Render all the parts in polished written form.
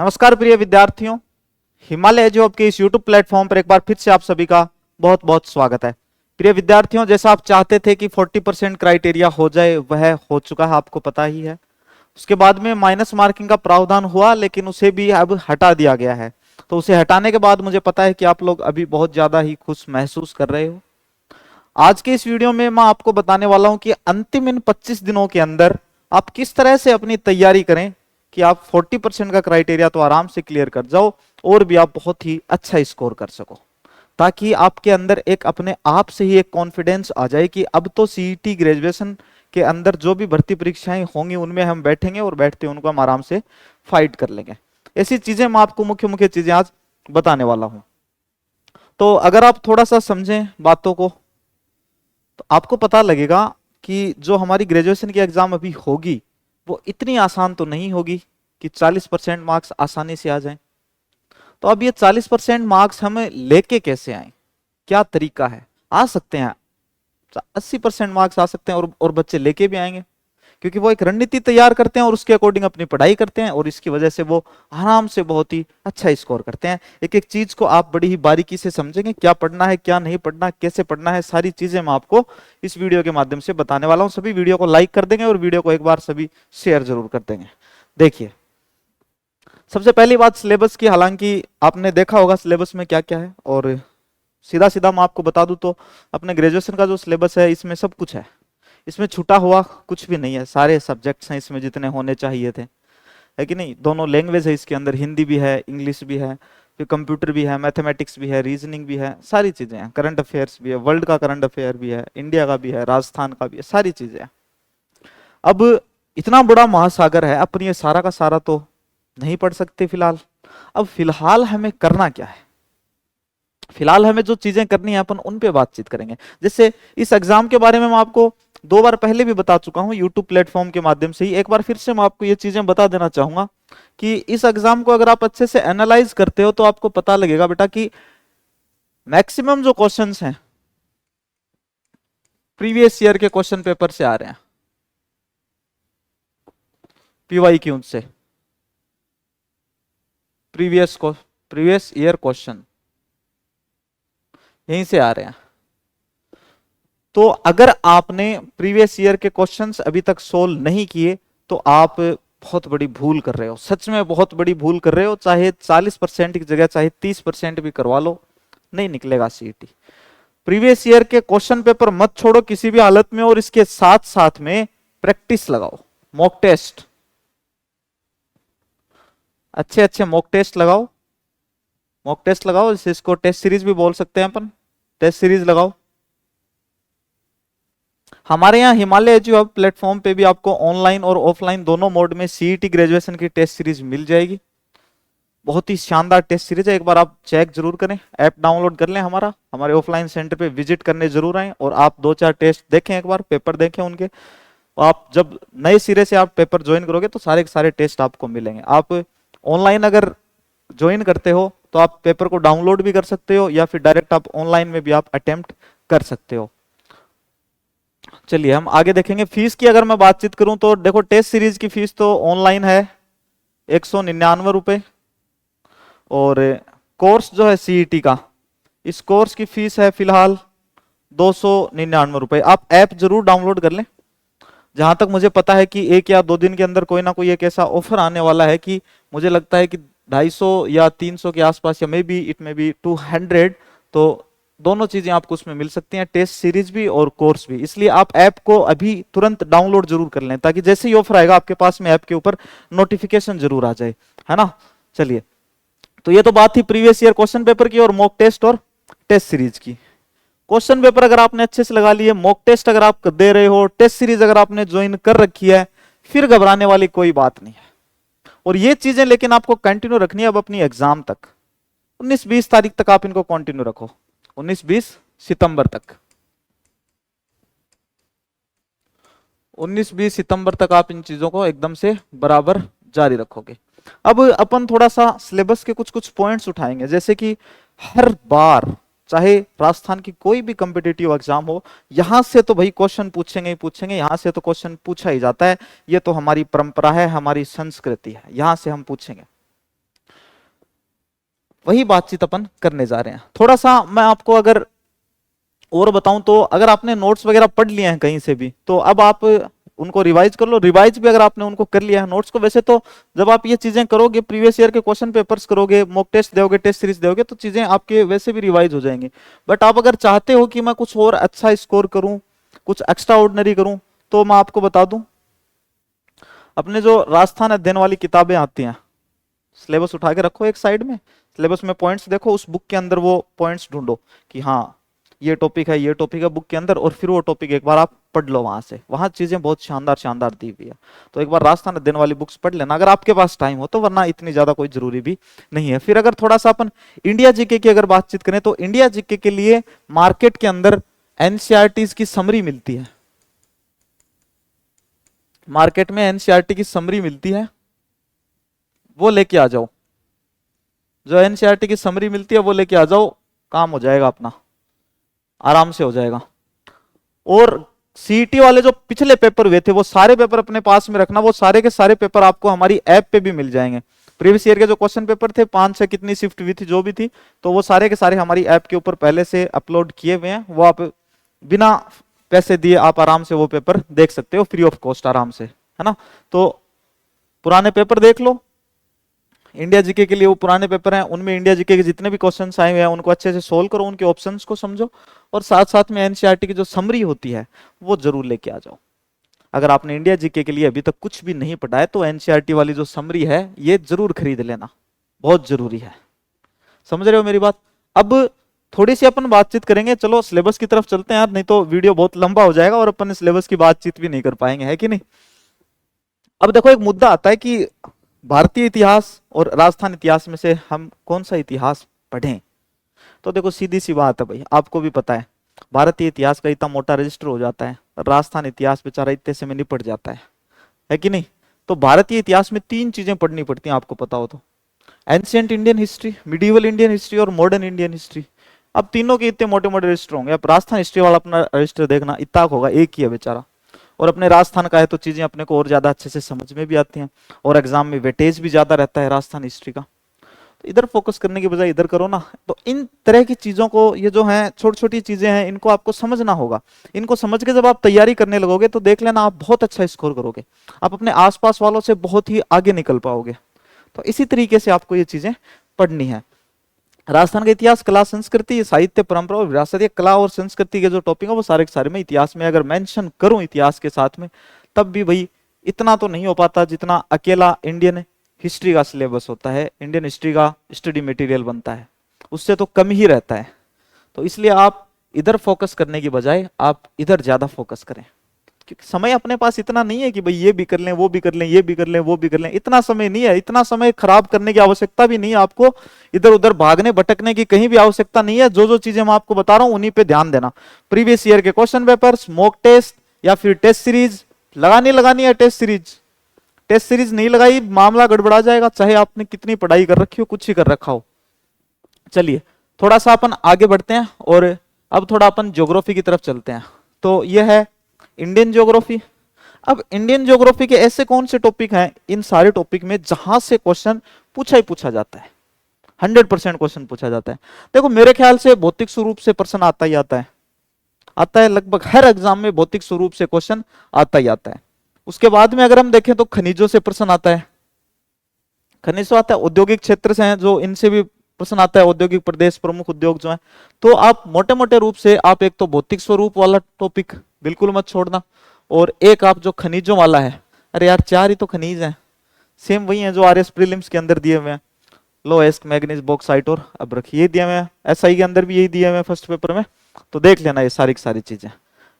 नमस्कार प्रिय विद्यार्थियों, हिमालय जॉब के इस YouTube प्लेटफॉर्म पर एक बार फिर से आप सभी का बहुत बहुत स्वागत है। प्रिय विद्यार्थियों, जैसा आप चाहते थे कि 40% क्राइटेरिया हो जाए, वह हो चुका है, आपको पता ही है। उसके बाद में माइनस मार्किंग का प्रावधान हुआ, लेकिन उसे भी अब हटा दिया गया है। तो उसे हटाने के बाद मुझे पता है कि आप लोग अभी बहुत ज्यादा ही खुश महसूस कर रहे हो। आज के इस वीडियो में मैं आपको बताने वाला हूं कि अंतिम इन 25 दिनों के अंदर आप किस तरह से अपनी तैयारी करें कि आप 40% का क्राइटेरिया तो आराम से क्लियर कर जाओ और भी आप बहुत ही अच्छा स्कोर कर सको, ताकि आपके अंदर एक अपने आप से ही एक कॉन्फिडेंस आ जाए कि अब तो सीईटी ग्रेजुएशन के अंदर जो भी भर्ती परीक्षाएं होंगी उनमें हम बैठेंगे और बैठते उनको हम आराम से फाइट कर लेंगे। ऐसी चीजें मैं आपको मुख्य मुख्य चीजें आज बताने वाला हूं। तो अगर आप थोड़ा सा समझें बातों को तो आपको पता लगेगा कि जो हमारी ग्रेजुएशन की एग्जाम अभी होगी वो इतनी आसान तो नहीं होगी कि 40% मार्क्स आसानी से आ जाएं। तो अब ये 40% मार्क्स हमें लेके कैसे आए, क्या तरीका है? आ सकते हैं 80% मार्क्स आ सकते हैं और बच्चे लेके भी आएंगे, क्योंकि वो एक रणनीति तैयार करते हैं और उसके अकॉर्डिंग अपनी पढ़ाई करते हैं और इसकी वजह से वो आराम से बहुत ही अच्छा स्कोर करते हैं। एक एक चीज को आप बड़ी ही बारीकी से समझेंगे, क्या पढ़ना है, क्या नहीं पढ़ना, कैसे पढ़ना है, सारी चीजें मैं आपको इस वीडियो के माध्यम से बताने वाला हूं। सभी वीडियो को लाइक कर देंगे और वीडियो को एक बार सभी शेयर जरूर कर देंगे। देखिए, सबसे पहली बात सिलेबस की। हालांकि आपने देखा होगा सिलेबस में क्या क्या है, और सीधा सीधा मैं आपको बता दूं तो अपने ग्रेजुएशन का जो सिलेबस है इसमें सब कुछ है। इसमें छूटा हुआ कुछ भी नहीं है, सारे सब्जेक्ट्स हैं इसमें जितने होने चाहिए थे, है कि नहीं। दोनों लैंग्वेज है इसके अंदर, हिंदी भी है, इंग्लिश भी है, फिर कंप्यूटर भी है, मैथमेटिक्स भी है, रीजनिंग भी है, सारी चीजें हैं। करंट अफेयर्स भी है, वर्ल्ड का करंट अफेयर भी है, इंडिया का भी है, राजस्थान का भी है, सारी चीजें हैं। अब इतना बड़ा महासागर है, अपन ये सारा का सारा तो नहीं पढ़ सकते फिलहाल। अब फिलहाल हमें करना क्या है? फिलहाल हमें जो चीजें करनी है अपन उन पे बातचीत करेंगे। जैसे इस एग्जाम के बारे में मैं आपको 2 बार पहले भी बता चुका हूं यूट्यूब प्लेटफॉर्म के माध्यम से ही। एक बार फिर से मैं आपको ये चीजें बता देना चाहूंगा कि इस एग्जाम को अगर आप अच्छे से एनालाइज करते हो तो आपको पता लगेगा बेटा कि मैक्सिमम जो क्वेश्चंस हैं प्रीवियस ईयर के क्वेश्चन पेपर से आ रहे हैं, PYQ से, प्रीवियस ईयर क्वेश्चन यहीं से आ रहे हैं। तो अगर आपने प्रीवियस ईयर के क्वेश्चंस अभी तक सोल्व नहीं किए तो आप बहुत बड़ी भूल कर रहे हो, सच में बहुत बड़ी भूल कर रहे हो। चाहे 40% की जगह चाहे 30% भी करवा लो, नहीं निकलेगा सीईटी। प्रीवियस ईयर के क्वेश्चन पेपर मत छोड़ो किसी भी हालत में, और इसके साथ साथ में प्रैक्टिस लगाओ, मॉक टेस्ट, अच्छे अच्छे मॉक टेस्ट लगाओ। मॉक टेस्ट लगाओ, इसको टेस्ट सीरीज भी बोल सकते हैं अपन, टेस्ट सीरीज लगाओ। हमारे यहाँ हिमालय एजुहब प्लेटफॉर्म पे भी आपको ऑनलाइन और ऑफलाइन दोनों मोड में सीईटी ग्रेजुएशन की टेस्ट सीरीज मिल जाएगी। बहुत ही शानदार टेस्ट सीरीज है, एक बार आप चेक जरूर करें, ऐप डाउनलोड कर लें हमारे ऑफलाइन सेंटर पे विजिट करने जरूर आए और आप 2-4 टेस्ट देखें, एक बार पेपर देखें उनके। आप जब नए सिरे से आप पेपर ज्वाइन करोगे तो सारे के सारे टेस्ट आपको मिलेंगे। आप ऑनलाइन अगर ज्वाइन करते हो तो आप पेपर को डाउनलोड भी कर सकते हो या फिर डायरेक्ट आप ऑनलाइन में भी आप अटेम्प्ट कर सकते हो। चलिए हम आगे देखेंगे। फीस की अगर मैं बातचीत करूं तो देखो, टेस्ट सीरीज की फीस तो ऑनलाइन है 199 रुपए, और कोर्स जो है सीईटी का, इस कोर्स की फीस है फिलहाल 299 रुपए। आप ऐप जरूर डाउनलोड कर लें। जहां तक मुझे पता है कि 1 या 2 दिन के अंदर कोई ना कोई एक ऐसा ऑफर आने वाला है कि मुझे लगता है कि 250 या 300 के आसपास, या may be it may be 200, तो दोनों चीजें आपको उसमें मिल सकती हैं, टेस्ट सीरीज भी और कोर्स भी। इसलिए आप ऐप को अभी तुरंत डाउनलोड जरूर कर लें, ताकि जैसे ही ऑफर आएगा आपके पास में ऐप के ऊपर नोटिफिकेशन जरूर आ जाए, है ना। चलिए, तो ये तो बात थी प्रीवियस ईयर क्वेश्चन पेपर की और मॉक टेस्ट और टेस्ट सीरीज की। क्वेश्चन पेपर अगर आपने अच्छे से लगा लिए, मॉक टेस्ट अगर आप दे रहे हो, टेस्ट सीरीज अगर आपने ज्वाइन कर रखी है, फिर घबराने वाली कोई बात नहीं है। और ये चीजें लेकिन आपको कंटिन्यू रखनी है अब अपनी एग्जाम तक। 19-20 तारीख तक आप इनको कंटिन्यू रखो, 19-20 सितंबर तक, 19-20 सितंबर तक आप इन चीजों को एकदम से बराबर जारी रखोगे। अब अपन थोड़ा सा सिलेबस के कुछ कुछ पॉइंट्स उठाएंगे। जैसे कि हर बार चाहे राजस्थान की कोई भी कॉम्पिटिटिव एग्जाम हो, यहां से तो भाई क्वेश्चन पूछेंगे ही पूछेंगे, यहां से तो क्वेश्चन पूछा ही जाता है। ये तो हमारी परंपरा है, हमारी संस्कृति है, यहां से हम पूछेंगे। वही बातचीत अपन करने जा रहे हैं। थोड़ा सा मैं आपको अगर और बताऊं तो अगर आपने नोट्स वगैरह पढ़ लिए हैं कहीं से भी तो अब आप उनको रिवाइज कर लो। रिवाइज भी अगर आपने उनको कर लिया है नोट्स को, वैसे तो जब आप ये चीजें करोगे, प्रीवियस ईयर के क्वेश्चन पेपर्स करोगे, मॉक टेस्ट दोगे, टेस्ट सीरीज दोगे, तो चीजें आपके वैसे भी रिवाइज हो जाएंगी। बट आप अगर चाहते हो कि मैं कुछ और अच्छा स्कोर करूं, कुछ एक्स्ट्रा ऑर्डिनरी करूं, तो मैं आपको बता दूं, अपने जो राजस्थान अध्ययन वाली किताबें आती हैं, सिलेबस उठा के रखो एक साइड में, सिलेबस में पॉइंट्स देखो, उस बुक के अंदर वो पॉइंट्स ढूंढो कि हाँ ये टॉपिक है, ये टॉपिक है बुक के अंदर, और फिर वो टॉपिक एक बार आप पढ़ लो वहां से। वहां चीजें बहुत शानदार शानदार दी हुई है। तो एक बार राजस्थान अध्ययन वाली बुक्स पढ़ लेना अगर आपके पास टाइम हो तो, वरना इतनी ज्यादा कोई जरूरी भी नहीं है। फिर अगर थोड़ा सा अपन इंडिया जीके की अगर बातचीत करें तो इंडिया जीके के लिए मार्केट के अंदर एनसीईआरटी की समरी मिलती है। मार्केट में एनसीईआरटी की समरी मिलती है, वो लेके आ जाओ। जो एनसीईआरटी की समरी मिलती है वो लेके आ जाओ, काम हो जाएगा अपना, आराम से हो जाएगा। और सीईटी वाले जो पिछले पेपर हुए थे वो सारे पेपर अपने पास में रखना, वो सारे के सारे पेपर आपको हमारी ऐप पे भी मिल जाएंगे। प्रीवियस ईयर के जो क्वेश्चन पेपर थे, 5 से कितनी शिफ्ट हुई थी जो भी थी, तो वो सारे के सारे हमारी ऐप के ऊपर पहले से अपलोड किए हुए हैं। वो आप बिना पैसे दिए आप आराम से वो पेपर देख सकते हो, फ्री ऑफ कॉस्ट, आराम से, है ना। तो पुराने पेपर देख लो, इंडिया जीके के लिए वो पुराने पेपर हैं, उनमें इंडिया जीके के जितने भी क्वेश्चंस आए हुए हैं उनको अच्छे से सोल्व करो, उनके ऑप्शंस को समझो, और साथ साथ में एनसीईआरटी की जो समरी होती है वो जरूर लेके आ जाओ। अगर आपने इंडिया जीके के लिए अभी तक कुछ भी नहीं पढ़ा है तो एनसीईआरटी वाली जो समरी है ये जरूर खरीद लेना, बहुत जरूरी है। समझ रहे हो मेरी बात। अब थोड़ी सी अपन बातचीत करेंगे, चलो सिलेबस की तरफ चलते हैं यार, नहीं तो वीडियो बहुत लंबा हो जाएगा और अपन सिलेबस की बातचीत भी नहीं कर पाएंगे, है कि नहीं। अब देखो एक मुद्दा आता है कि भारतीय इतिहास और राजस्थान इतिहास में से हम कौन सा इतिहास पढ़ें। तो देखो सीधी सी बात है भाई, आपको भी पता है भारतीय इतिहास का इतना मोटा रजिस्टर हो जाता है, राजस्थान इतिहास बेचारा इतने से में निपट जाता है कि नहीं। तो भारतीय इतिहास में 3 चीजें पढ़नी पड़ती हैं, आपको पता हो तो, ancient Indian history, medieval Indian history और मॉडर्न इंडियन हिस्ट्री। अब तीनों के इतने मोटे मोटे रजिस्टर होंगे। अब राजस्थान हिस्ट्री वाला अपना रजिस्टर देखना, इतना होगा, एक ही है बेचारा, और अपने राजस्थान का है तो चीजें अपने को और ज्यादा अच्छे से समझ में भी आती हैं, और एग्जाम में वेटेज भी ज्यादा रहता है राजस्थान हिस्ट्री का। तो इधर फोकस करने की बजाय इधर करो ना। तो इन तरह की चीजों को, ये जो है छोटी छोटी चीजें हैं, इनको आपको समझना होगा। इनको समझ के जब आप तैयारी करने लगोगे तो देख लेना आप बहुत अच्छा स्कोर करोगे, आप अपने आसपास वालों से बहुत ही आगे निकल पाओगे। तो इसी तरीके से आपको ये चीजें पढ़नी है। राजस्थान का इतिहास, कला, संस्कृति, साहित्य, परंपरा और विरासत, ये कला और संस्कृति के जो टॉपिक है वो सारे के सारे में इतिहास में अगर मेंशन करूं इतिहास के साथ में, तब भी भाई इतना तो नहीं हो पाता जितना अकेला इंडियन हिस्ट्री का सिलेबस होता है, इंडियन हिस्ट्री का स्टडी मटेरियल बनता है, उससे तो कम ही रहता है। तो इसलिए आप इधर फोकस करने की बजाय आप इधर ज्यादा फोकस करें, क्योंकि समय अपने पास इतना नहीं है कि भाई ये भी कर लें, वो भी कर लें, ये भी कर लें, वो भी कर लें। इतना समय नहीं है, इतना समय खराब करने की आवश्यकता भी नहीं है आपको, इधर उधर भागने भटकने की कहीं भी आवश्यकता नहीं है। जो जो चीजें मैं आपको बता रहा हूं उन्हीं पे ध्यान देना। प्रीवियस ईयर के क्वेश्चन पेपर्स, मॉक टेस्ट या फिर टेस्ट सीरीज लगानी है। टेस्ट सीरीज नहीं लगाई मामला गड़बड़ा जाएगा, चाहे आपने कितनी पढ़ाई कर रखी हो, कुछ ही कर रखा हो। चलिए थोड़ा सा अपन आगे बढ़ते हैं और अब थोड़ा अपन ज्योग्राफी की तरफ चलते हैं। तो यह है इंडियन ज्योग्राफी। अब इंडियन ज्योग्राफी के ऐसे कौन से टॉपिक हैं इन सारे टॉपिक में जहां से क्वेश्चन पूछा ही पूछा जाता है, 100% क्वेश्चन पूछा जाता है। देखो मेरे ख्याल से भौतिक स्वरूप से प्रश्न आता ही आता है लगभग हर एग्जाम में भौतिक स्वरूप से क्वेश्चन आता ही आता है। उसके बाद में अगर हम देखें तो खनिजों से प्रश्न आता है, खनिज से आता है, औद्योगिक क्षेत्र से हैं जो, इनसे भी प्रश्न आता है, औद्योगिक प्रदेश, प्रमुख उद्योग जो है। तो आप मोटे मोटे रूप से आप एक तो भौतिक स्वरूप वाला टॉपिक बिल्कुल मत छोड़ना, और एक आप जो खनिजों वाला है, अरे यार 4 ही तो खनिज हैं, सेम वही है जो आरएस प्रीलिम्स के अंदर दिए हुए हैं, लोएस्ट, मैग्नीज, बॉक्साइट और अब्रक, ये दिए हुए हैं। एसआई के अंदर भी यही दिए हुए हैं फर्स्ट पेपर में, तो देख लेना ये सारी की सारी चीजें,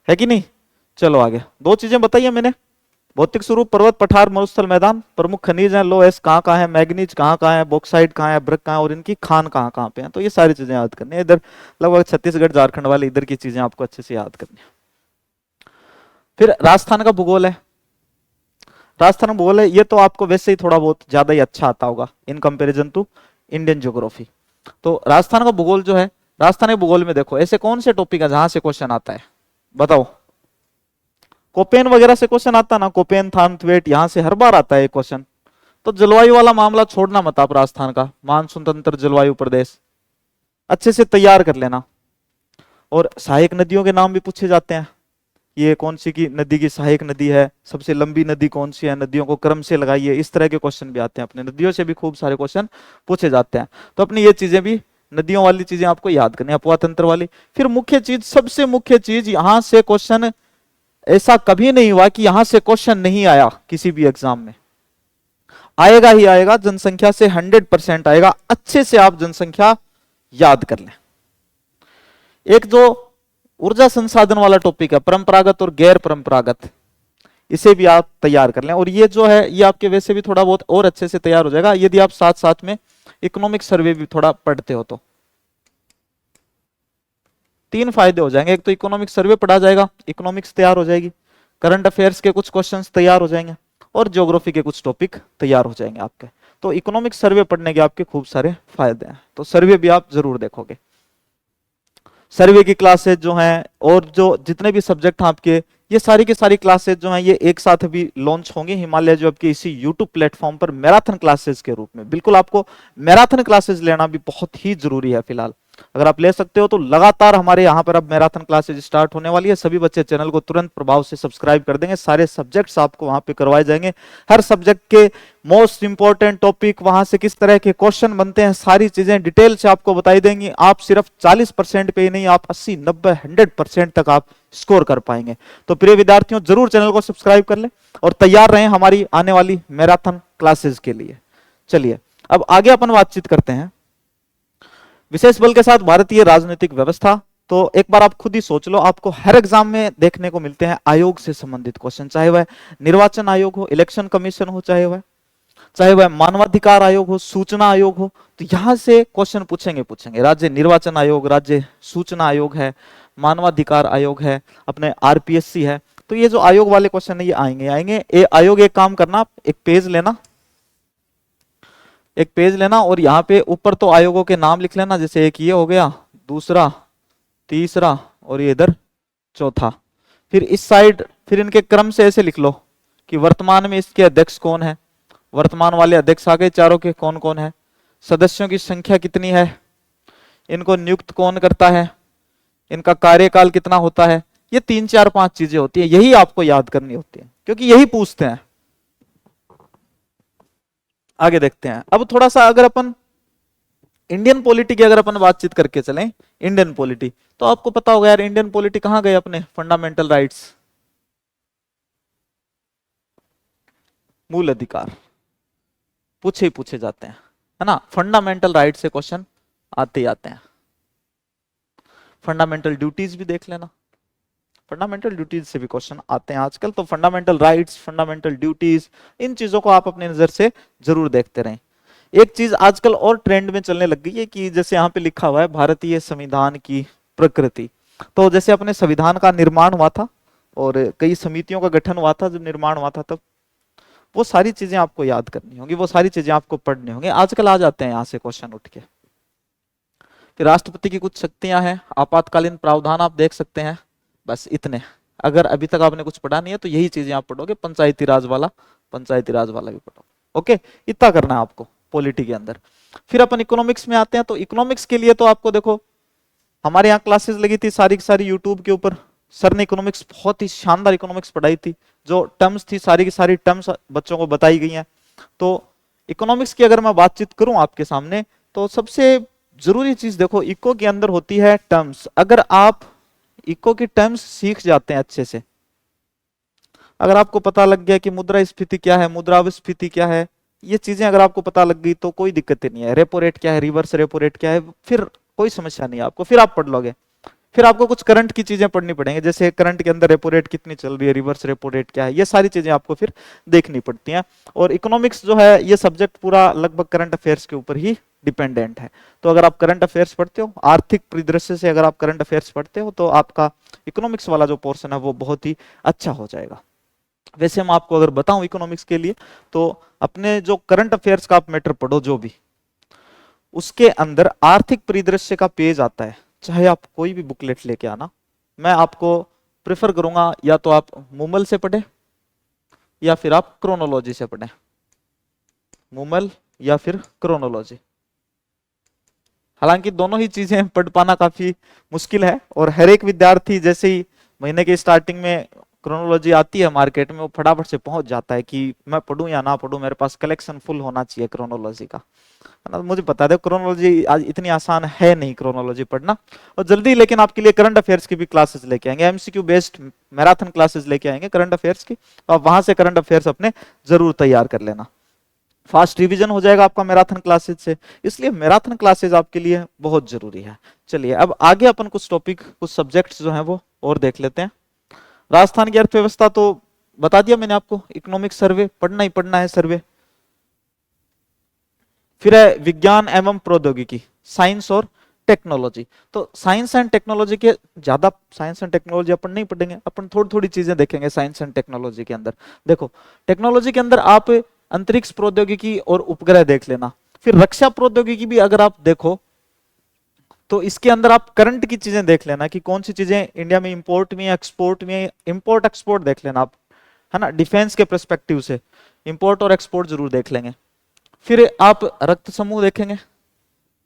है कि नहीं। चलो आगे 2 चीजें बताइए मैंने, भौतिक स्वरूप, पर्वत, पठार, मरुस्थल, मैदान, प्रमुख खनिज हैं, लो एस कहाँ है, मैग्नीज कहाँ है, बॉक्साइट कहाँ है, अब्रक कहाँ है, और इनकी खान कहाँ पे है। तो ये सारी चीजें याद करनी है। इधर लगभग छत्तीसगढ़ झारखंड वाले इधर की चीजें आपको अच्छे से याद करनी है। फिर राजस्थान का भूगोल है। राजस्थान भूगोल है, ये तो आपको वैसे ही थोड़ा बहुत ज्यादा ही अच्छा आता होगा in comparison to Indian geography. तो राजस्थान का भूगोल जो है, राजस्थान के भूगोल में देखो ऐसे कौन से टॉपिक है जहां से क्वेश्चन आता है, बताओ। कोपेन वगैरह से क्वेश्चन आता ना, कोपेन, थानथवेट, यहां से हर बार आता है क्वेश्चन। तो जलवायु वाला मामला छोड़ना मत आप, राजस्थान का मानसून तंत्र जलवायु प्रदेश अच्छे से तैयार कर लेना। और सहायक नदियों के नाम भी पूछे जाते हैं, ये कौन सी की नदी की सहायक नदी है, सबसे लंबी नदी कौन सी है, नदियों को क्रम से लगाइए, इस तरह के क्वेश्चन भी आते हैं। अपने नदियों से भी खूब सारे क्वेश्चन पूछे जाते हैं। तो अपनी ये चीजें भी, नदियों वाली चीजें आपको याद करनी है, अपवा तंत्र वाली। फिर मुख्य चीज, सबसे मुख्य चीज, यहां से क्वेश्चन, ऐसा कभी नहीं हुआ कि यहां से क्वेश्चन नहीं आया किसी भी एग्जाम में, आएगा ही आएगा, जनसंख्या से 100% आएगा। अच्छे से आप जनसंख्या याद कर लें। एक जो ऊर्जा संसाधन वाला टॉपिक है, परंपरागत और गैर परंपरागत, इसे भी आप तैयार कर लें। और ये जो है, ये आपके वैसे भी थोड़ा बहुत और अच्छे से तैयार हो जाएगा यदि आप साथ साथ में इकोनॉमिक सर्वे भी थोड़ा पढ़ते हो तो। 3 फायदे हो जाएंगे, एक तो इकोनॉमिक सर्वे पढ़ा जाएगा, इकोनॉमिक्स तैयार हो जाएगी, करंट अफेयर्स के कुछ क्वेश्चंस तैयार हो जाएंगे, और ज्योग्राफी के कुछ टॉपिक तैयार हो जाएंगे आपके। तो इकोनॉमिक सर्वे पढ़ने के आपके खूब सारे फायदे हैं, तो सर्वे भी आप जरूर देखोगे। सर्वे की क्लासेज जो हैं, और जो जितने भी सब्जेक्ट हैं आपके, ये सारी की सारी क्लासेज जो हैं ये एक साथ भी लॉन्च होंगी हिमालय जो आपके इसी यूट्यूब प्लेटफॉर्म पर मैराथन क्लासेज के रूप में। बिल्कुल आपको मैराथन क्लासेज लेना भी बहुत ही जरूरी है फिलहाल। अगर आप ले सकते हो तो लगातार हमारे यहाँ पर अब मैराथन क्लासेज स्टार्ट होने वाली है। सभी बच्चे चैनल को तुरंत प्रभाव से सब्सक्राइब कर देंगे, सारे सब्जेक्ट्स आपको वहां पे करवाए जाएंगे। हर सब्जेक्ट के मोस्ट इंपॉर्टेंट टॉपिक, वहां से किस तरह के क्वेश्चन बनते हैं, सारी चीजें डिटेल से आपको बताई देंगी। आप सिर्फ 40% पे ही नहीं, आप 80, 90, 100% तक आप स्कोर कर पाएंगे। तो प्रिय विद्यार्थियों, जरूर चैनल को सब्सक्राइब कर लें और तैयार रहें हमारी आने वाली मैराथन क्लासेस के लिए। चलिए अब आगे अपन बातचीत करते हैं विशेष बल के साथ भारतीय राजनीतिक व्यवस्था। तो एक बार आप खुद ही सोच लो, आपको हर एग्जाम में देखने को मिलते हैं आयोग से संबंधित क्वेश्चन, चाहे वह निर्वाचन आयोग हो, इलेक्शन कमीशन हो, चाहे वह मानवाधिकार आयोग हो, सूचना आयोग हो, तो यहां से क्वेश्चन पूछेंगे। राज्य निर्वाचन आयोग, राज्य सूचना आयोग है, मानवाधिकार आयोग है, अपने आरपीएससी है। तो ये जो आयोग वाले क्वेश्चन है ये आएंगे। ये आयोग, एक काम करना, एक पेज लेना और यहाँ पे ऊपर तो आयोगों के नाम लिख लेना। जैसे एक ये हो गया, दूसरा, तीसरा, और ये इधर चौथा। फिर इस साइड फिर इनके क्रम से ऐसे लिख लो कि वर्तमान में इसके अध्यक्ष कौन है, वर्तमान वाले अध्यक्ष आ गए चारों के, कौन कौन है, सदस्यों की संख्या कितनी है, इनको नियुक्त कौन करता है, इनका कार्यकाल कितना होता है। ये 3, 4, 5 चीजें होती है, यही आपको याद करनी होती है क्योंकि यही पूछते हैं। आगे देखते हैं। अब थोड़ा सा अगर अपन इंडियन पॉलिटी की अगर अपन बातचीत करके चलें, इंडियन पॉलिटी, तो आपको पता होगा यार इंडियन पॉलिटी कहां गए अपने फंडामेंटल राइट्स, मूल अधिकार पूछे जाते हैं, है ना। फंडामेंटल राइट से क्वेश्चन आते ही आते हैं। फंडामेंटल ड्यूटीज भी देख लेना, फंडामेंटल ड्यूटीज से भी क्वेश्चन आते हैं आजकल। तो फंडामेंटल राइट्स, फंडामेंटल ड्यूटीज, इन चीजों को आप अपनी नजर से जरूर देखते रहें। एक चीज आजकल और ट्रेंड में चलने लग गई है कि जैसे यहाँ पे लिखा हुआ है भारतीय संविधान की प्रकृति। तो जैसे अपने संविधान का निर्माण हुआ था और कई समितियों का गठन हुआ था जब निर्माण हुआ था, तब वो सारी चीजें आपको याद करनी होंगी, वो सारी चीजें आपको पढ़नी होंगी। आजकल आ जाते हैं यहाँ से क्वेश्चन उठ के। फिर राष्ट्रपति की कुछ शक्तियां हैं, आपातकालीन प्रावधान आप देख सकते हैं, बस इतने। अगर अभी तक आपने कुछ पढ़ा नहीं है तो यही चीजें आप पढ़ोगे। पंचायती राज वाला भी पढ़ोगे। ओके, इतना करना है आपको पॉलिटी के अंदर। फिर अपन इकोनॉमिक्स में आते हैं। तो इकोनॉमिक्स के लिए तो आपको देखो, हमारे यहाँ क्लासेस लगी थी सारी की सारी यूट्यूब के ऊपर। सर ने इकोनॉमिक्स, बहुत ही शानदार इकोनॉमिक्स पढ़ाई थी। जो टर्म्स थी सारी की सारी टर्म्स बच्चों को बताई गई हैं। तो इकोनॉमिक्स की अगर मैं बातचीत करूं आपके सामने, तो सबसे जरूरी चीज देखो, इको के अंदर होती है टर्म्स। अगर आप इको की टर्म्स सीख जाते हैं अच्छे से, अगर आपको पता लग गया कि मुद्रास्फीति क्या है, मुद्रास्फीति क्या है, ये चीजें अगर आपको पता लग गई तो कोई दिक्कत नहीं है। रेपो रेट क्या है, रिवर्स रेपो रेट क्या है, फिर कोई समस्या नहीं है आपको, फिर आप पढ़ लोगे। फिर आपको कुछ करंट की चीजें पढ़नी पड़ेंगी, जैसे करंट के अंदर रेपो रेट कितनी चल रही है, रिवर्स रेपो रेट क्या है, ये सारी चीजें आपको फिर देखनी पड़ती हैं। और इकोनॉमिक्स जो है ये सब्जेक्ट पूरा लगभग करंट अफेयर्स के ऊपर ही डिपेंडेंट है। तो अगर आप करंट अफेयर्स पढ़ते हो, आर्थिक परिदृश्य से अगर आप करंट अफेयर्स पढ़ते हो, तो आपका इकोनॉमिक्स वाला जो पोर्शन है वो बहुत ही अच्छा हो जाएगा। वैसे मैं आपको अगर बताऊं इकोनॉमिक्स के लिए, तो अपने जो करंट अफेयर्स का आप मैटर पढ़ो जो भी, उसके अंदर आर्थिक परिदृश्य का पेज आता है। चाहे आप कोई भी बुकलेट लेके आना, मैं आपको प्रेफर करूंगा या तो आप मुमल से पढ़े या फिर आप क्रोनोलॉजी से पढ़ें। मूमल या फिर क्रोनोलॉजी। हालांकि दोनों ही चीजें पढ़ पाना काफी मुश्किल है, और हर एक विद्यार्थी जैसे ही महीने के स्टार्टिंग में क्रोनोलॉजी आती है मार्केट में, वो फटाफट से पहुंच जाता है कि मैं पढूं या ना पढूं, मेरे पास कलेक्शन फुल होना चाहिए क्रोनोलॉजी का, है ना। मुझे बता दे क्रोनोलॉजी आज इतनी आसान है नहीं क्रोनोलॉजी पढ़ना। और जल्दी लेकिन आपके लिए करंट अफेयर्स की भी क्लासेस लेके आएंगे, एमसीक्यू बेस्ड मैराथन क्लासेस लेके आएंगे करंट अफेयर्स की, तो आप वहां से करंट अफेयर्स अपने जरूर तैयार कर लेना। फास्ट रिवीजन हो जाएगा आपका मैराथन क्लासेस से, इसलिए मैराथन क्लासेस आपके लिए बहुत जरूरी है। चलिए अब आगे अपन कुछ टॉपिक, कुछ सब्जेक्ट्स जो हैं वो और देख लेते हैं। राजस्थान की अर्थव्यवस्था तो बता दिया मैंने आपको, इकोनॉमिक सर्वे पढ़ना ही पढ़ना है सर्वे। फिर है विज्ञान एवं प्रौद्योगिकी, साइंस और टेक्नोलॉजी। तो साइंस एंड टेक्नोलॉजी के ज्यादा, साइंस एंड टेक्नोलॉजी अपन नहीं पढ़ेंगे, अपन थोड़ी थोड़ी चीजें देखेंगे साइंस एंड टेक्नोलॉजी के अंदर। देखो टेक्नोलॉजी के अंदर आप अंतरिक्ष प्रौद्योगिकी और उपग्रह देख लेना, फिर रक्षा प्रौद्योगिकी भी अगर आप देखो तो इसके अंदर आप करंट की चीजें देख लेना कि कौन सी चीजें इंडिया में इंपोर्ट में, एक्सपोर्ट में, इंपोर्ट एक्सपोर्ट देख लेना आप, है ना, डिफेंस के पर्सपेक्टिव से इंपोर्ट और एक्सपोर्ट जरूर देख लेंगे। फिर आप रक्त समूह देखेंगे,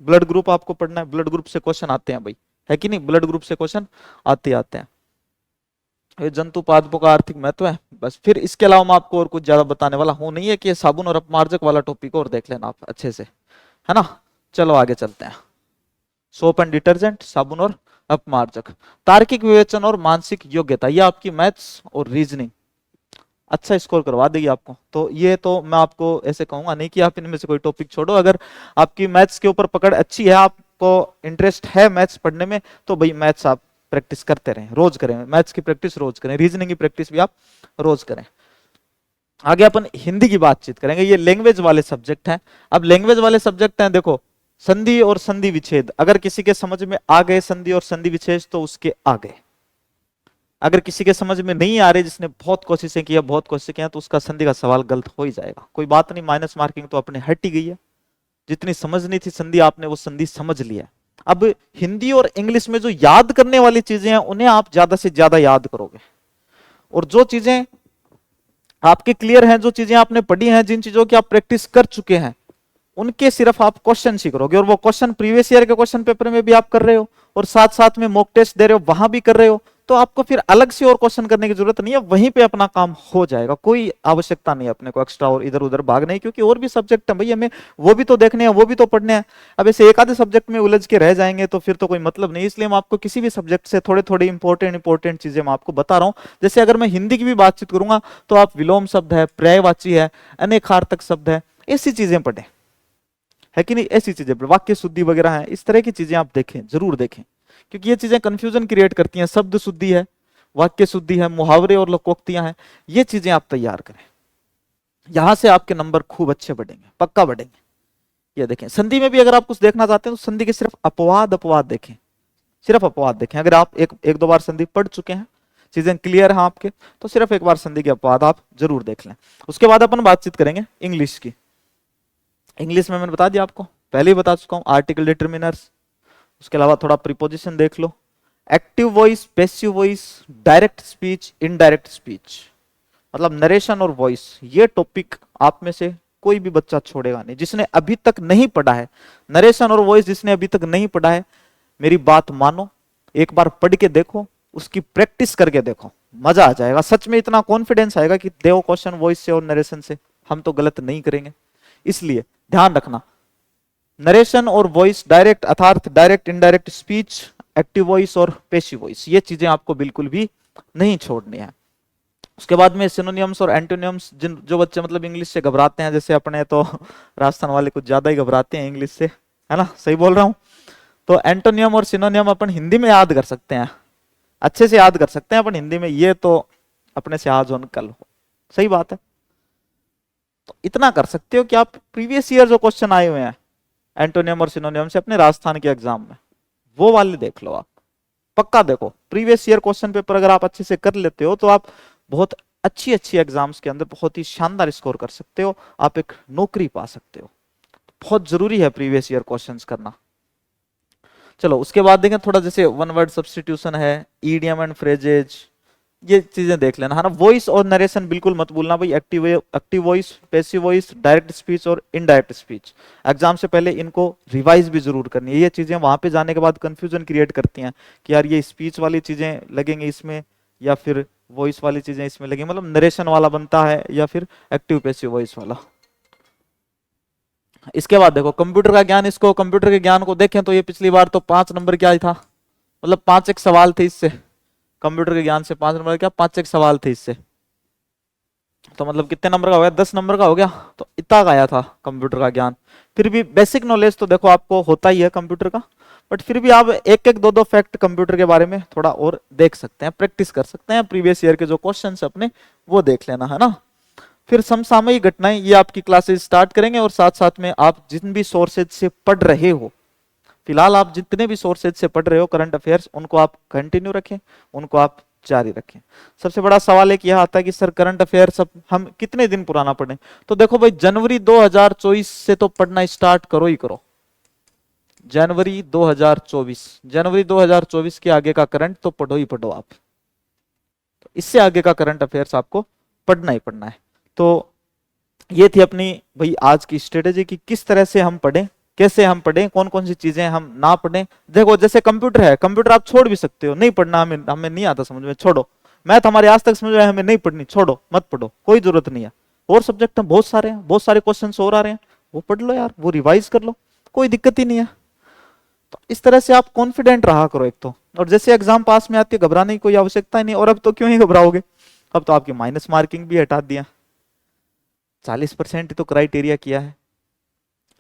ब्लड ग्रुप आपको पढ़ना है, ब्लड ग्रुप से क्वेश्चन आते हैं भाई, है कि नहीं, ब्लड ग्रुप से क्वेश्चन आते हैं। ये जंतु पादपों का आर्थिक महत्व है बस। फिर इसके अलावा मैं आपको और कुछ ज्यादा बताने वाला हूं नहीं है, कि साबुन और अपमार्जक वाला टॉपिक और देख लेना आप अच्छे से, है ना। चलो आगे चलते हैं। सोप एंड डिटर्जेंट, साबुन और अपमार्जक, तार्किक विवेचन और मानसिक योग्यता, ये आपकी मैथ्स और रीजनिंग अच्छा स्कोर करवा देगी आपको। तो ये तो मैं आपको ऐसे कहूंगा नहीं कि आप इनमें से कोई टॉपिक छोड़ो, अगर आपकी मैथ्स के ऊपर पकड़ अच्छी है, आपको इंटरेस्ट है मैथ्स पढ़ने में, तो भाई मैथ्स आप प्रैक्टिस करते रहें, रोज करें मैथ्स की प्रैक्टिस, रोज करें, रीजनिंग की प्रैक्टिस भी आप रोज करें। आगे अपन हिंदी की बातचीत करेंगे, ये लैंग्वेज वाले सब्जेक्ट हैं। अब लैंग्वेज वाले सब्जेक्ट हैं, देखो संधि और संधि विच्छेद, अगर किसी के समझ में आ गए संधि और संधि विच्छेद तो उसके आ गए, अगर किसी के समझ में नहीं आ रहे, जिसने बहुत कोशिशें की, बहुत कोशिशें की तो उसका संधि का सवाल गलत हो ही जाएगा, कोई बात नहीं, माइनस मार्किंग तो अपने हट ही गई है। जितनी समझनी थी संधि आपने वो संधि समझ लिया। अब हिंदी और इंग्लिश में जो याद करने वाली चीजें हैं उन्हें आप ज्यादा से ज्यादा याद करोगे, और जो चीजें आपके क्लियर हैं, जो चीजें आपने पढ़ी हैं, जिन चीजों की आप प्रैक्टिस कर चुके हैं, उनके सिर्फ आप क्वेश्चन ही करोगे, और वो क्वेश्चन प्रीवियस ईयर के क्वेश्चन पेपर में भी आप कर रहे हो, और साथ साथ में मॉक टेस्ट दे रहे हो वहां भी कर रहे हो, तो आपको फिर अलग से और क्वेश्चन करने की जरूरत नहीं है, वहीं पे अपना काम हो जाएगा, कोई आवश्यकता नहीं है अपने को एक्स्ट्रा और इधर उधर भागने, क्योंकि और भी सब्जेक्ट है भाई, हमें वो भी तो देखने हैं, वो भी तो पढ़ने हैं। अब ऐसे एक आधे सब्जेक्ट में उलझ के रह जाएंगे तो फिर तो कोई मतलब नहीं, इसलिए मैं आपको किसी भी सब्जेक्ट से थोड़े थोड़े इंपॉर्टेंट चीजें मैं आपको बता रहा हूं। जैसे अगर मैं हिंदी की भी बातचीत करूंगा तो आप विलोम शब्द है, पर्यायवाची है, अनेकार्थक शब्द है, ऐसी चीजें पढ़ें, है कि नहीं, ऐसी चीजें, वाक्य शुद्धि वगैरह है, इस तरह की चीजें आप देखें, जरूर देखें, क्योंकि ये चीजें कंफ्यूजन क्रिएट करती हैं। शब्द शुद्धि है, वाक्य शुद्धि है, मुहावरे और लोकोक्तियां हैं, ये चीजें आप तैयार करें, यहां से आपके नंबर खूब अच्छे बढ़ेंगे, पक्का बढ़ेंगे। ये देखें, संधि में भी अगर आप कुछ देखना चाहते हैं तो संधि के सिर्फ अपवाद अपवाद देखें, सिर्फ अपवाद देखें। अगर आप एक दो बार संधि पढ़ चुके हैं, चीजें क्लियर है आपके, तो सिर्फ एक बार संधि के अपवाद आप जरूर देख लें। उसके बाद अपन बातचीत करेंगे इंग्लिश की। इंग्लिश में मैंने बता दिया आपको, पहले ही बता चुका हूं, आर्टिकल डिटर्मिनर्स, उसके अलावा थोड़ा प्रीपोजिशन देख लो, active voice, passive voice, direct speech, indirect speech, मतलब नरेशन और वॉइस, ये टॉपिक आप में से कोई भी बच्चा छोड़ेगा नहीं जिसने अभी तक नहीं पढ़ा है। नरेशन और वॉइस जिसने अभी तक नहीं पढ़ा है, मेरी बात मानो, एक बार पढ़ के देखो, उसकी प्रैक्टिस करके देखो, मजा आ जाएगा, सच में इतना कॉन्फिडेंस आएगा कि देव क्वेश्चन वॉइस से और नरेशन से हम तो गलत नहीं करेंगे। इसलिए ध्यान रखना, नरेशन और वॉइस, डायरेक्ट अर्थात direct indirect speech, active voice और पैसिव वॉइस, ये चीजें आपको बिल्कुल भी नहीं छोड़नी है। उसके बाद में सिनोनियम्स और एंटोनियम्स, जिन जो बच्चे मतलब इंग्लिश से घबराते हैं, जैसे अपने तो राजस्थान वाले कुछ ज्यादा ही घबराते हैं इंग्लिश से, है ना, सही बोल रहा हूं, तो एंटोनियम और सिनोनियम अपन हिंदी में याद कर सकते हैं, अच्छे से याद कर सकते हैं अपन हिंदी में, ये तो अपने से आज और कल हो, सही बात है। तो इतना कर सकते हो कि आप प्रीवियस ईयर जो क्वेश्चन आए हुए हैं एंटोनियम और सिनोनियम से अपने राजस्थान के एग्जाम में, वो वाले देख लो आप, पक्का देखो, प्रीवियस ईयर क्वेश्चन पेपर अगर आप अच्छे से कर लेते हो तो आप बहुत अच्छी अच्छी एग्जाम्स के अंदर बहुत ही शानदार स्कोर कर सकते हो, आप एक नौकरी पा सकते हो। बहुत जरूरी है प्रीवियस ईयर क्वेश्चंस करना। चलो उसके बाद देखें थोड़ा, जैसे वन वर्ड सब्स्टिट्यूशन है, ईडियम एंड फ्रेजेज, ये चीजें देख लेना है ना। वॉइस और नरेशन बिल्कुल मत भूलना भाई, active voice, passive voice, direct speech और इनडायरेक्ट स्पीच। एग्जाम से पहले इनको रिवाइज भी जरूर करनी है। ये चीजें वहां पे जाने के बाद कंफ्यूजन क्रिएट करती हैं कि यार ये स्पीच वाली चीजें लगेंगी इसमें या फिर वॉइस वाली चीजें इसमें लगेंगी, मतलब नरेशन वाला बनता है या फिर एक्टिव पैसिव वॉइस वाला। इसके बाद देखो कंप्यूटर का ज्ञान, इसको कंप्यूटर के ज्ञान को देखें तो ये पिछली बार तो 5 नंबर क्या था, मतलब 5 एक सवाल थे इससे, कंप्यूटर के ज्ञान से 5 नंबर क्या 5 एक सवाल थे इससे, तो मतलब कितने नंबर का हो गया, 10 नंबर का हो गया। तो इतना का आया था कंप्यूटर का ज्ञान। फिर भी बेसिक नॉलेज तो देखो आपको होता ही है कंप्यूटर का, बट फिर भी आप एक एक दो दो फैक्ट कंप्यूटर के बारे में थोड़ा और देख सकते हैं, प्रैक्टिस कर सकते हैं, प्रीवियस ईयर के जो क्वेश्चन है अपने वो देख लेना है ना। फिर समसामयिक घटनाएं, ये आपकी क्लासेस स्टार्ट करेंगे और साथ साथ में आप जिन भी सोर्सेज से पढ़ रहे हो, फिलहाल आप जितने भी सोर्सेज से पढ़ रहे हो करंट अफेयर्स, उनको आप कंटिन्यू रखें, उनको आप जारी रखें। सबसे बड़ा सवाल एक यह आता है कि सर करंट अफेयर्स हम कितने दिन पुराना पढ़ें, तो देखो भाई जनवरी 2024 से तो पढ़ना स्टार्ट करो ही करो। जनवरी 2024 के आगे का करंट तो पढ़ो ही पढ़ो आप, तो इससे आगे का करंट अफेयर्स आपको पढ़ना ही पढ़ना है। तो ये थी अपनी भाई आज की स्ट्रेटेजी कि किस तरह से हम पढ़ें, कैसे हम पढ़ें, कौन कौन सी चीजें हम ना पढ़ें। देखो जैसे कंप्यूटर है, कंप्यूटर आप छोड़ भी सकते हो, नहीं पढ़ना हमें हमें नहीं आता समझ में, छोड़ो। मैथ हमारे आज तक समझ में हमें नहीं पढ़नी, छोड़ो मत पढ़ो, कोई जरूरत नहीं है। और सब्जेक्ट में बहुत सारे हैं, बहुत सारे क्वेश्चन और आ रहे हैं, वो पढ़ लो यार, वो रिवाइज कर लो, कोई दिक्कत ही नहीं है। तो इस तरह से आप कॉन्फिडेंट रहा करो एक तो, और जैसे एग्जाम पास में आती है घबराने की कोई आवश्यकता ही नहीं। और अब तो क्यों ही घबराओगे, अब तो आपकी माइनस मार्किंग भी हटा दिया, 40% तो क्राइटेरिया किया है।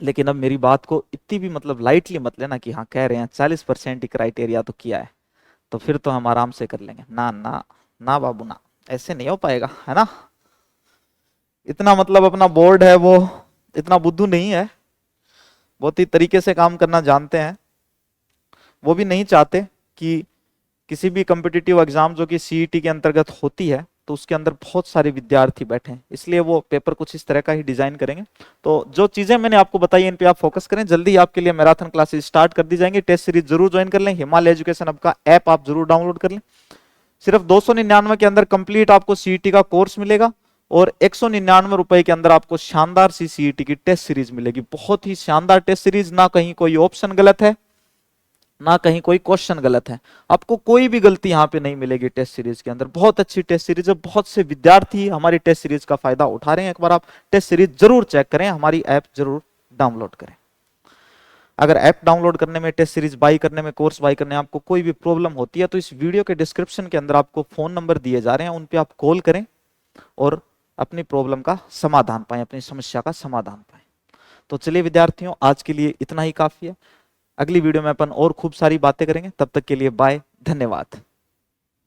लेकिन अब मेरी बात को इतनी भी मतलब लाइटली मत लेना कि हाँ कह रहे हैं 40% ही क्राइटेरिया तो किया है तो फिर तो हम आराम से कर लेंगे, ना ना ना बाबू ना, ऐसे नहीं हो पाएगा है ना। इतना मतलब अपना बोर्ड है वो इतना बुद्धू नहीं है, बहुत ही तरीके से काम करना जानते हैं। वो भी नहीं चाहते कि किसी भी कॉम्पिटिटिव एग्जाम जो कि सीईटी के अंतर्गत होती है तो उसके अंदर बहुत सारे विद्यार्थी बैठे हैं, इसलिए वो पेपर कुछ इस तरह का ही डिजाइन करेंगे। तो जो चीजें मैंने आपको बताई इन पे आप फोकस करें। जल्दी ही आपके लिए मैराथन क्लासेस स्टार्ट कर दी जाएंगी, टेस्ट सीरीज जरूर ज्वाइन कर लें, हिमालय एजुकेशन अब का ऐप आप जरूर डाउनलोड कर लें। सिर्फ 299 के अंदर कंप्लीट आपको सीईटी का कोर्स मिलेगा और 199 रुपए के अंदर आपको शानदार सी सीईटी की टेस्ट सीरीज मिलेगी। बहुत ही शानदार टेस्ट सीरीज, ना कहीं कोई ऑप्शन गलत है ना कहीं कोई क्वेश्चन गलत है, आपको कोई भी गलती यहाँ पे नहीं मिलेगी टेस्ट सीरीज के अंदर। बहुत अच्छी टेस्ट सीरीज है, बहुत से विद्यार्थी हमारी टेस्ट सीरीज का फायदा उठा रहे हैं। एक बार आप टेस्ट सीरीज जरूर चेक करें, हमारी ऐप जरूर डाउनलोड करें। अगर ऐप डाउनलोड करने में, टेस्ट सीरीज बाई करने में, कोर्स बाई करने में आपको कोई भी प्रॉब्लम होती है तो इस वीडियो के डिस्क्रिप्शन के अंदर आपको फोन नंबर दिए जा रहे हैं, उन पे आप कॉल करें और अपनी प्रॉब्लम का समाधान पाएं, अपनी समस्या का समाधान पाएं। तो चलिए विद्यार्थियों, आज के लिए इतना ही काफी है। अगली वीडियो में अपन और खूब सारी बातें करेंगे, तब तक के लिए बाय, धन्यवाद।